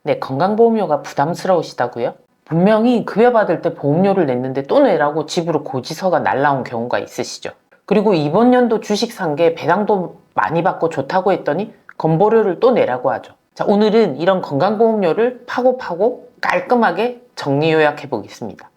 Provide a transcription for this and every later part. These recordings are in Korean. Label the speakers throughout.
Speaker 1: 네, 건강보험료가 부담스러우시다고요? 분명히 급여받을 때 보험료를 냈는데 또 내라고 집으로 고지서가 날라온 경우가 있으시죠. 그리고 이번 연도 주식 산 게 배당도 많이 받고 좋다고 했더니 건보료를 또 내라고 하죠. 자, 오늘은 이런 건강보험료를 파고 깔끔하게 정리 요약해 보겠습니다.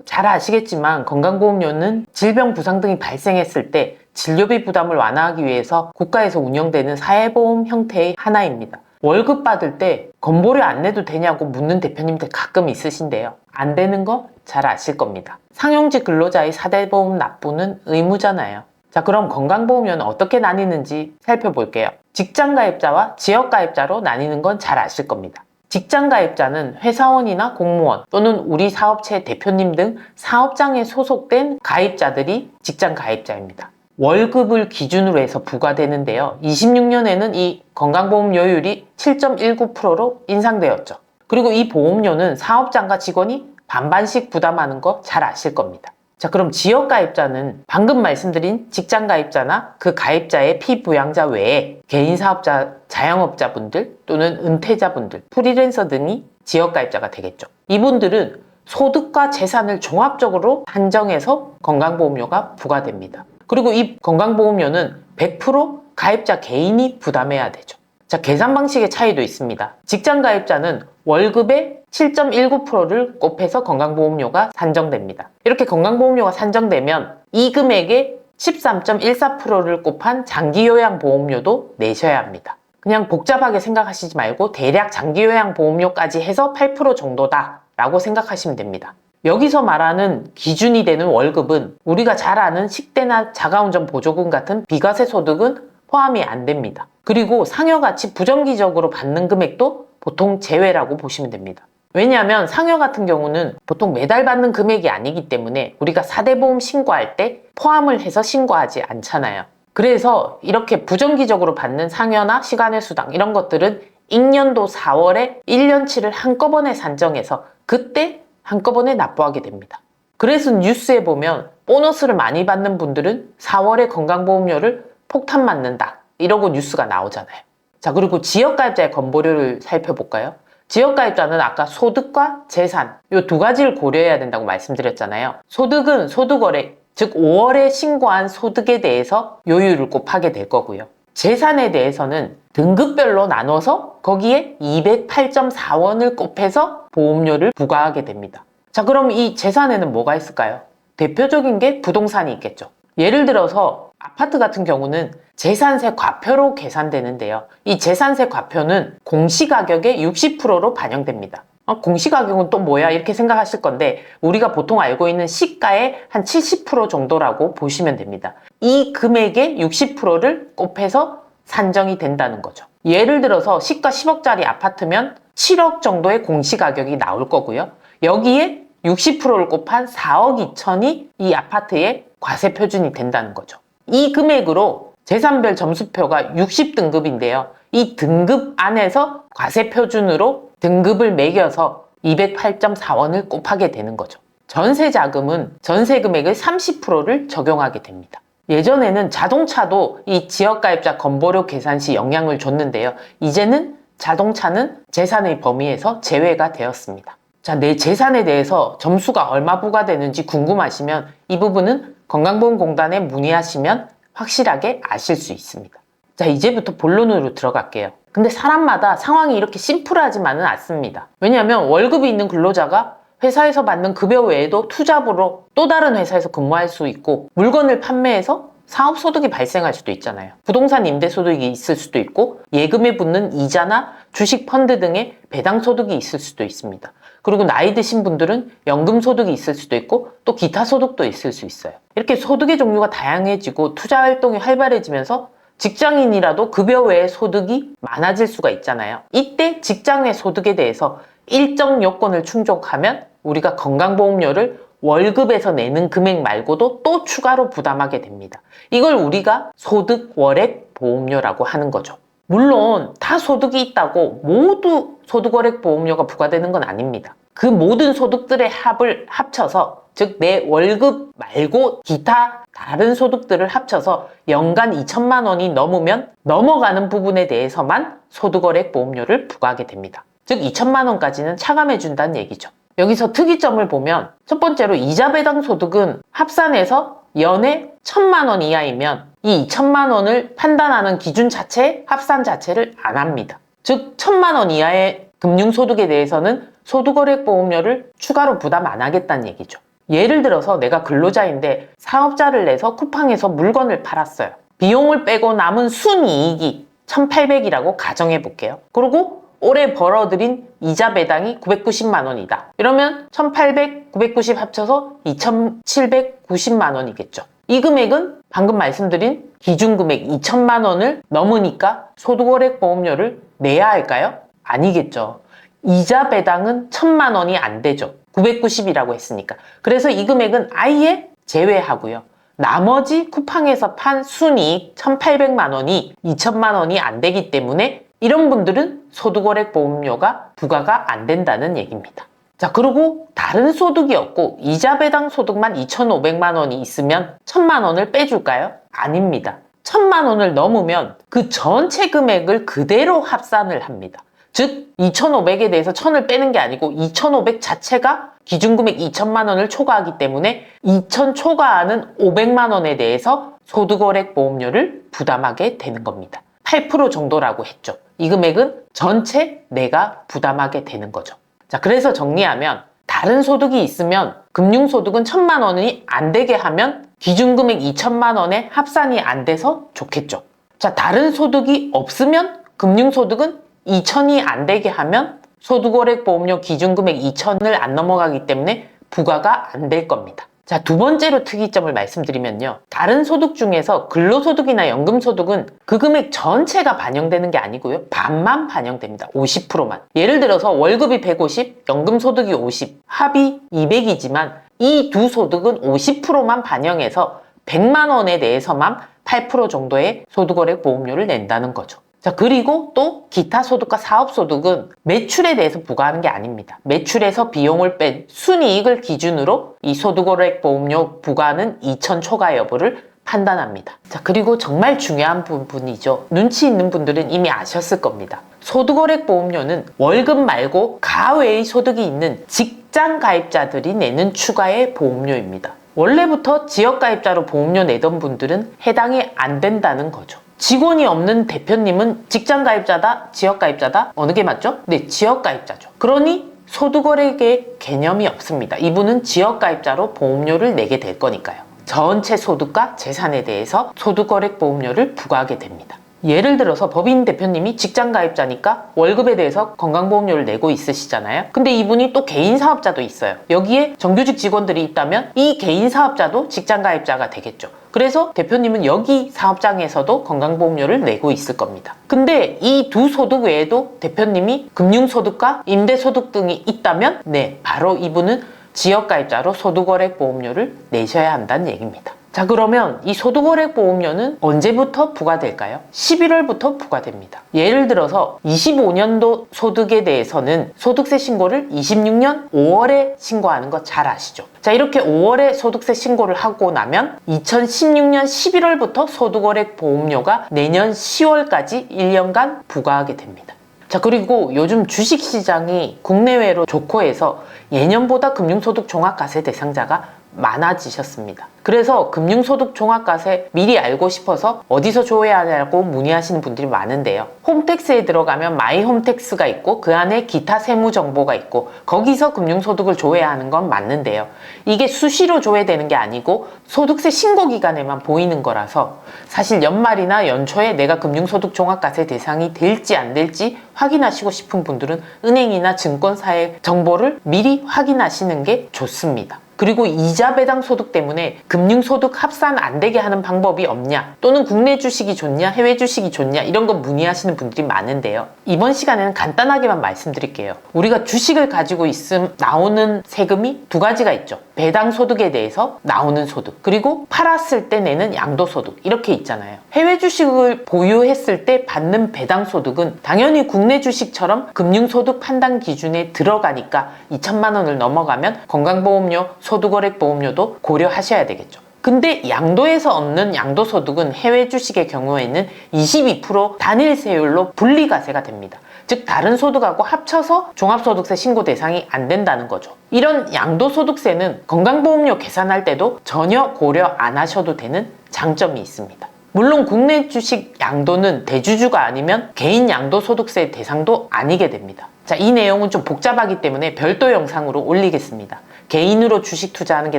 Speaker 1: 잘 아시겠지만 건강보험료는 질병 부상 등이 발생했을 때 진료비 부담을 완화하기 위해서 국가에서 운영되는 사회보험 형태의 하나입니다. 월급 받을 때 건보료 안 내도 되냐고 묻는 대표님들 가끔 있으신데요. 안 되는 거 잘 아실 겁니다. 상용직 근로자의 4대 보험 납부는 의무잖아요. 자, 그럼 건강보험료는 어떻게 나뉘는지 살펴볼게요. 직장가입자와 지역가입자로 나뉘는 건 잘 아실 겁니다. 직장가입자는 회사원이나 공무원 또는 우리 사업체 대표님 등 사업장에 소속된 가입자들이 직장가입자입니다. 월급을 기준으로 해서 부과되는데요. 26년에는 이 건강보험료율이 7.19%로 인상되었죠. 그리고 이 보험료는 사업장과 직원이 반반씩 부담하는 거 잘 아실 겁니다. 자, 그럼 지역가입자는 방금 말씀드린 직장가입자나 그 가입자의 피부양자 외에 개인사업자, 자영업자분들 또는 은퇴자분들, 프리랜서 등이 지역가입자가 되겠죠. 이분들은 소득과 재산을 종합적으로 한정해서 건강보험료가 부과됩니다. 그리고 이 건강보험료는 100% 가입자 개인이 부담해야 되죠. 자, 계산 방식의 차이도 있습니다. 직장가입자는 월급의 7.19%를 곱해서 건강보험료가 산정됩니다. 이렇게 건강보험료가 산정되면 이 금액에 13.14%를 곱한 장기요양보험료도 내셔야 합니다. 그냥 복잡하게 생각하시지 말고 대략 장기요양보험료까지 해서 8% 정도다 라고 생각하시면 됩니다. 여기서 말하는 기준이 되는 월급은 우리가 잘 아는 식대나 자가운전 보조금 같은 비과세 소득은 포함이 안 됩니다. 그리고 상여같이 부정기적으로 받는 금액도 보통 제외라고 보시면 됩니다. 왜냐하면 상여 같은 경우는 보통 매달 받는 금액이 아니기 때문에 우리가 4대 보험 신고할 때 포함을 해서 신고하지 않잖아요. 그래서 이렇게 부정기적으로 받는 상여나 시간의 수당 이런 것들은 익년도 4월에 1년치를 한꺼번에 산정해서 그때 한꺼번에 납부하게 됩니다. 그래서 뉴스에 보면 보너스를 많이 받는 분들은 4월에 건강보험료를 폭탄 맞는다 이러고 뉴스가 나오잖아요. 자, 그리고 지역가입자의 건보료를 살펴볼까요? 지역가입자는 아까 소득과 재산 이 두 가지를 고려해야 된다고 말씀드렸잖아요. 소득은 소득월액, 즉 5월에 신고한 소득에 대해서 요율을 곱하게 될 거고요. 재산에 대해서는 등급별로 나눠서 거기에 208.4원을 곱해서 보험료를 부과하게 됩니다. 자, 그럼 이 재산에는 뭐가 있을까요? 대표적인 게 부동산이 있겠죠. 예를 들어서 아파트 같은 경우는 재산세 과표로 계산되는데요. 이 재산세 과표는 공시가격의 60%로 반영됩니다. 공시가격은 또 뭐야? 이렇게 생각하실 건데 우리가 보통 알고 있는 시가의 한 70% 정도라고 보시면 됩니다. 이 금액의 60%를 곱해서 산정이 된다는 거죠. 예를 들어서 시가 10억짜리 아파트면 7억 정도의 공시가격이 나올 거고요. 여기에 60%를 곱한 4억 2천이 이 아파트의 과세 표준이 된다는 거죠. 이 금액으로 재산별 점수표가 60등급인데요. 이 등급 안에서 과세 표준으로 등급을 매겨서 208.4원을 곱하게 되는 거죠. 전세 자금은 전세 금액의 30%를 적용하게 됩니다. 예전에는 자동차도 이 지역가입자 건보료 계산 시 영향을 줬는데요. 이제는 자동차는 재산의 범위에서 제외가 되었습니다. 자, 내 재산에 대해서 점수가 얼마 부과되는지 궁금하시면 이 부분은 건강보험공단에 문의하시면 확실하게 아실 수 있습니다. 자, 이제부터 본론으로 들어갈게요. 근데 사람마다 상황이 이렇게 심플하지만은 않습니다. 왜냐하면 월급이 있는 근로자가 회사에서 받는 급여 외에도 투잡으로 또 다른 회사에서 근무할 수 있고 물건을 판매해서 사업소득이 발생할 수도 있잖아요. 부동산 임대소득이 있을 수도 있고 예금에 붙는 이자나 주식 펀드 등의 배당소득이 있을 수도 있습니다. 그리고 나이 드신 분들은 연금소득이 있을 수도 있고 또 기타 소득도 있을 수 있어요. 이렇게 소득의 종류가 다양해지고 투자활동이 활발해지면서 직장인이라도 급여 외의 소득이 많아질 수가 있잖아요. 이때 직장 내 소득에 대해서 일정 요건을 충족하면 우리가 건강보험료를 월급에서 내는 금액 말고도 또 추가로 부담하게 됩니다. 이걸 우리가 소득 월액 보험료라고 하는 거죠. 물론 다 소득이 있다고 모두 소득월액 보험료가 부과되는 건 아닙니다. 그 모든 소득들의 합을 합쳐서, 즉 내 월급 말고 기타 다른 소득들을 합쳐서 연간 2천만 원이 넘으면 넘어가는 부분에 대해서만 소득월액 보험료를 부과하게 됩니다. 즉 2천만 원까지는 차감해 준다는 얘기죠. 여기서 특이점을 보면 첫 번째로 이자 배당 소득은 합산해서 연에 1천만 원 이하이면 이 2천만 원을 판단하는 기준 자체, 합산 자체를 안 합니다. 즉 1천만 원 이하의 금융소득에 대해서는 소득월액 보험료를 추가로 부담 안 하겠다는 얘기죠. 예를 들어서 내가 근로자인데 사업자를 내서 쿠팡에서 물건을 팔았어요. 비용을 빼고 남은 순이익이 1,800이라고 가정해 볼게요. 그리고 올해 벌어들인 이자 배당이 990만 원이다. 이러면 1,800, 990 합쳐서 2,790만 원이겠죠. 이 금액은 방금 말씀드린 기준금액 2천만 원을 넘으니까 소득월액 보험료를 내야 할까요? 아니겠죠. 이자 배당은 1,000만 원이 안 되죠. 990이라고 했으니까. 그래서 이 금액은 아예 제외하고요. 나머지 쿠팡에서 판 순이익 1,800만 원이 2천만 원이 안 되기 때문에 이런 분들은 소득월액 보험료가 부과가 안 된다는 얘기입니다. 자, 그리고 다른 소득이 없고 이자 배당 소득만 2,500만 원이 있으면 1,000만 원을 빼줄까요? 아닙니다. 1,000만 원을 넘으면 그 전체 금액을 그대로 합산을 합니다. 즉 2,500에 대해서 1,000을 빼는 게 아니고 2,500 자체가 기준금액 2천만 원을 초과하기 때문에 2,000 초과하는 500만 원에 대해서 소득월액 보험료를 부담하게 되는 겁니다. 8% 정도라고 했죠. 이 금액은 전체 내가 부담하게 되는 거죠. 자, 그래서 정리하면 다른 소득이 있으면 금융소득은 1,000만 원이 안 되게 하면 기준금액 2천만 원에 합산이 안 돼서 좋겠죠. 자, 다른 소득이 없으면 금융소득은 2천이 안 되게 하면 소득월액 보험료 기준금액 2천을 안 넘어가기 때문에 부과가 안 될 겁니다. 자, 두 번째로 특이점을 말씀드리면요. 다른 소득 중에서 근로소득이나 연금소득은 그 금액 전체가 반영되는 게 아니고요. 반만 반영됩니다. 50%만. 예를 들어서 월급이 150, 연금소득이 50, 합이 200이지만 이 두 소득은 50%만 반영해서 100만 원에 대해서만 8% 정도의 소득월액 보험료를 낸다는 거죠. 자, 그리고 또 기타 소득과 사업소득은 매출에 대해서 부과하는 게 아닙니다. 매출에서 비용을 뺀 순이익을 기준으로 이 소득월액 보험료 부과는 2천 초과 여부를 판단합니다. 자, 그리고 정말 중요한 부분이죠. 눈치 있는 분들은 이미 아셨을 겁니다. 소득월액 보험료는 월급 말고 가외의 소득이 있는 직장 가입자들이 내는 추가의 보험료입니다. 원래부터 지역가입자로 보험료 내던 분들은 해당이 안 된다는 거죠. 직원이 없는 대표님은 직장가입자다, 지역가입자다? 어느 게 맞죠? 네, 지역가입자죠. 그러니 소득월액의 개념이 없습니다. 이분은 지역가입자로 보험료를 내게 될 거니까요. 전체 소득과 재산에 대해서 소득월액 보험료를 부과하게 됩니다. 예를 들어서 법인 대표님이 직장가입자니까 월급에 대해서 건강보험료를 내고 있으시잖아요. 근데 이분이 또 개인 사업자도 있어요. 여기에 정규직 직원들이 있다면 이 개인 사업자도 직장가입자가 되겠죠. 그래서 대표님은 여기 사업장에서도 건강보험료를 내고 있을 겁니다. 근데 이 두 소득 외에도 대표님이 금융소득과 임대소득 등이 있다면 네, 바로 이분은 지역가입자로 소득월액 보험료를 내셔야 한다는 얘기입니다. 자, 그러면 이 소득월액 보험료는 언제부터 부과될까요? 11월부터 부과됩니다. 예를 들어서 25년도 소득에 대해서는 소득세 신고를 26년 5월에 신고하는 거 잘 아시죠? 자, 이렇게 5월에 소득세 신고를 하고 나면 2016년 11월부터 소득월액 보험료가 내년 10월까지 1년간 부과하게 됩니다. 자, 그리고 요즘 주식시장이 국내외로 좋고 해서 예년보다 금융소득 종합과세 대상자가 많아지셨습니다. 그래서 금융소득 종합과세 미리 알고 싶어서 어디서 조회해야 하냐고 문의하시는 분들이 많은데요. 홈택스에 들어가면 마이 홈택스가 있고 그 안에 기타 세무 정보가 있고 거기서 금융소득을 조회해야 하는 건 맞는데요. 이게 수시로 조회되는 게 아니고 소득세 신고 기간에만 보이는 거라서 사실 연말이나 연초에 내가 금융소득 종합과세 대상이 될지 안 될지 확인하시고 싶은 분들은 은행이나 증권사의 정보를 미리 확인하시는 게 좋습니다. 그리고 이자 배당 소득 때문에 금융소득 합산 안 되게 하는 방법이 없냐, 또는 국내 주식이 좋냐 해외 주식이 좋냐, 이런 거 문의하시는 분들이 많은데요. 이번 시간에는 간단하게만 말씀드릴게요. 우리가 주식을 가지고 있음 나오는 세금이 두 가지가 있죠. 배당 소득에 대해서 나오는 소득, 그리고 팔았을 때 내는 양도소득, 이렇게 있잖아요. 해외 주식을 보유했을 때 받는 배당 소득은 당연히 국내 주식처럼 금융소득 판단 기준에 들어가니까 2천만 원을 넘어가면 건강보험료, 소득월액보험료도 고려하셔야 되겠죠. 근데 양도에서 얻는 양도소득은 해외 주식의 경우에는 22% 단일세율로 분리과세가 됩니다. 즉 다른 소득하고 합쳐서 종합소득세 신고 대상이 안 된다는 거죠. 이런 양도소득세는 건강보험료 계산할 때도 전혀 고려 안 하셔도 되는 장점이 있습니다. 물론 국내 주식 양도는 대주주가 아니면 개인 양도소득세 대상도 아니게 됩니다. 자, 이 내용은 좀 복잡하기 때문에 별도 영상으로 올리겠습니다. 개인으로 주식 투자하는 게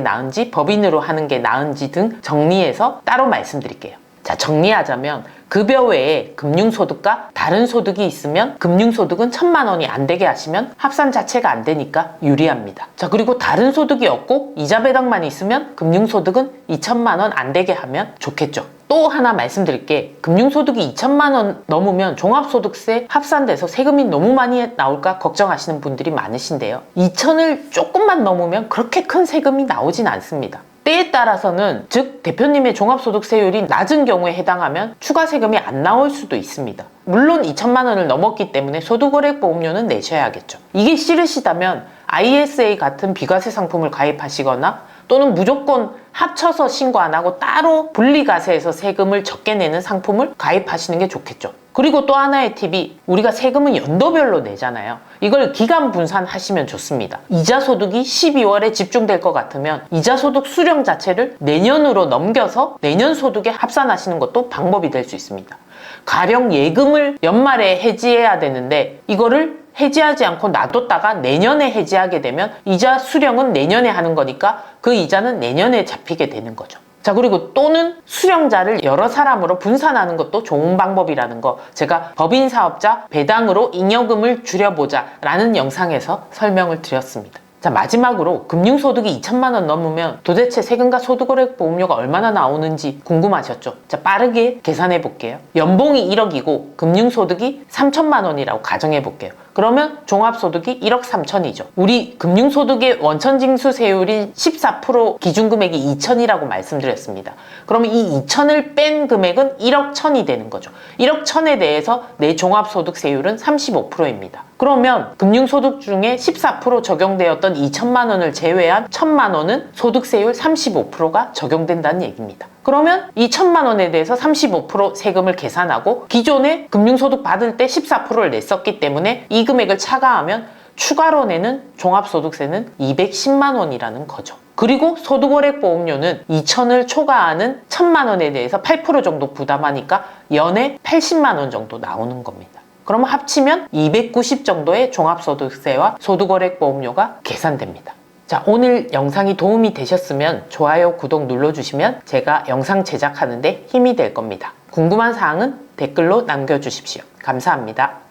Speaker 1: 나은지 법인으로 하는 게 나은지 등 정리해서 따로 말씀드릴게요. 자, 정리하자면 급여 외에 금융소득과 다른 소득이 있으면 금융소득은 1,000만 원이 안 되게 하시면 합산 자체가 안 되니까 유리합니다. 자, 그리고 다른 소득이 없고 이자 배당만 있으면 금융소득은 2,000만 원 안 되게 하면 좋겠죠. 또 하나 말씀드릴 게, 금융소득이 2천만 원 넘으면 종합소득세 합산돼서 세금이 너무 많이 나올까 걱정하시는 분들이 많으신데요. 2천을 조금만 넘으면 그렇게 큰 세금이 나오진 않습니다. 때에 따라서는, 즉 대표님의 종합소득세율이 낮은 경우에 해당하면 추가 세금이 안 나올 수도 있습니다. 물론 2천만 원을 넘었기 때문에 소득월액보험료는 내셔야겠죠. 이게 싫으시다면 ISA 같은 비과세 상품을 가입하시거나, 또는 무조건 합쳐서 신고 안 하고 따로 분리과세해서 세금을 적게 내는 상품을 가입하시는 게 좋겠죠. 그리고 또 하나의 팁이, 우리가 세금은 연도별로 내잖아요. 이걸 기간 분산하시면 좋습니다. 이자 소득이 12월에 집중될 것 같으면 이자 소득 수령 자체를 내년으로 넘겨서 내년 소득에 합산하시는 것도 방법이 될 수 있습니다. 가령 예금을 연말에 해지해야 되는데 이거를 해지하지 않고 놔뒀다가 내년에 해지하게 되면 이자 수령은 내년에 하는 거니까 그 이자는 내년에 잡히게 되는 거죠. 자, 그리고 또는 수령자를 여러 사람으로 분산하는 것도 좋은 방법이라는 거, 제가 법인 사업자 배당으로 잉여금을 줄여보자 라는 영상에서 설명을 드렸습니다. 자, 마지막으로 금융소득이 2천만 원 넘으면 도대체 세금과 소득월액보험료가 얼마나 나오는지 궁금하셨죠? 자, 빠르게 계산해 볼게요. 연봉이 1억이고 금융소득이 3천만 원이라고 가정해 볼게요. 그러면 종합소득이 1억 3천이죠. 우리 금융소득의 원천징수세율인 14% 기준금액이 2천이라고 말씀드렸습니다. 그러면 이 2천을 뺀 금액은 1억 1천이 되는 거죠. 1억 1천에 대해서 내 종합소득세율은 35%입니다. 그러면 금융소득 중에 14% 적용되었던 2천만 원을 제외한 1천만 원은 소득세율 35%가 적용된다는 얘기입니다. 그러면 이 1천만 원에 대해서 35% 세금을 계산하고 기존에 금융소득 받을 때 14%를 냈었기 때문에 이 금액을 차가하면 추가로 내는 종합소득세는 210만 원이라는 거죠. 그리고 소득월액보험료는 2천을 초과하는 1천만 원에 대해서 8% 정도 부담하니까 연에 80만 원 정도 나오는 겁니다. 그러면 합치면 290 정도의 종합소득세와 소득월액보험료가 계산됩니다. 자, 오늘 영상이 도움이 되셨으면 좋아요, 구독 눌러주시면 제가 영상 제작하는데 힘이 될 겁니다. 궁금한 사항은 댓글로 남겨주십시오. 감사합니다.